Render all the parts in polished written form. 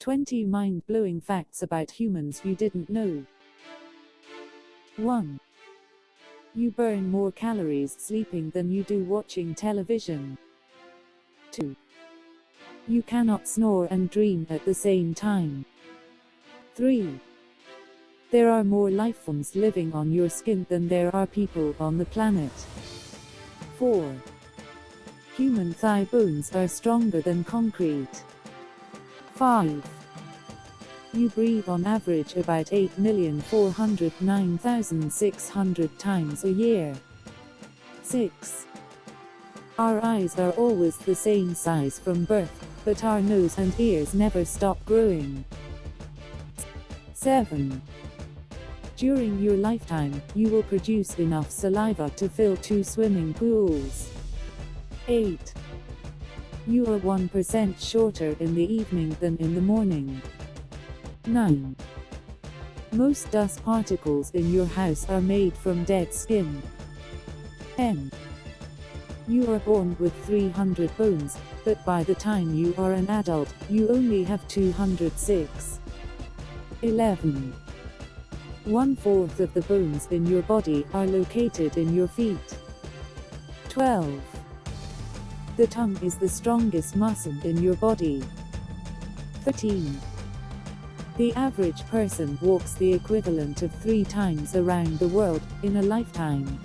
20 mind-blowing facts about humans you didn't know. 1. You burn more calories sleeping than you do watching television. 2. You cannot snore and dream at the same time. 3. There are more lifeforms living on your skin than there are people on the planet. 4. Human thigh bones are stronger than concrete. 5. You breathe on average about 8,409,600 times a year. 6. Our eyes are always the same size from birth, but our nose and ears never stop growing. 7. During your lifetime, you will produce enough saliva to fill 2 swimming pools. 8. You are 1% shorter in the evening than in the morning. 9. Most dust particles in your house are made from dead skin. 10. You are born with 300 bones, but by the time you are an adult, you only have 206. 11. 1/4 of the bones in your body are located in your feet. 12. The tongue is the strongest muscle in your body. 13. The average person walks the equivalent of 3 times around the world in a lifetime.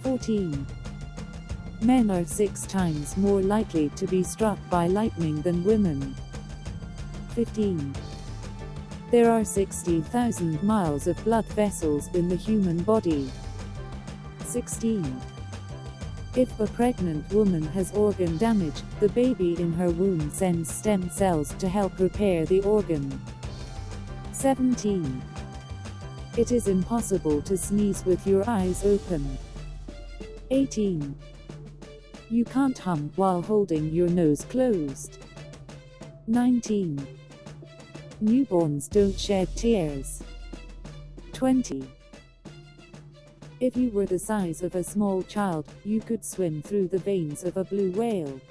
14. Men are 6 times more likely to be struck by lightning than women. 15. There are 60,000 miles of blood vessels in the human body. 16. If a pregnant woman has organ damage, the baby in her womb sends stem cells to help repair the organ. 17. It is impossible to sneeze with your eyes open. 18. You can't hum while holding your nose closed. 19. Newborns don't shed tears. 20. If you were the size of a small child, you could swim through the veins of a blue whale.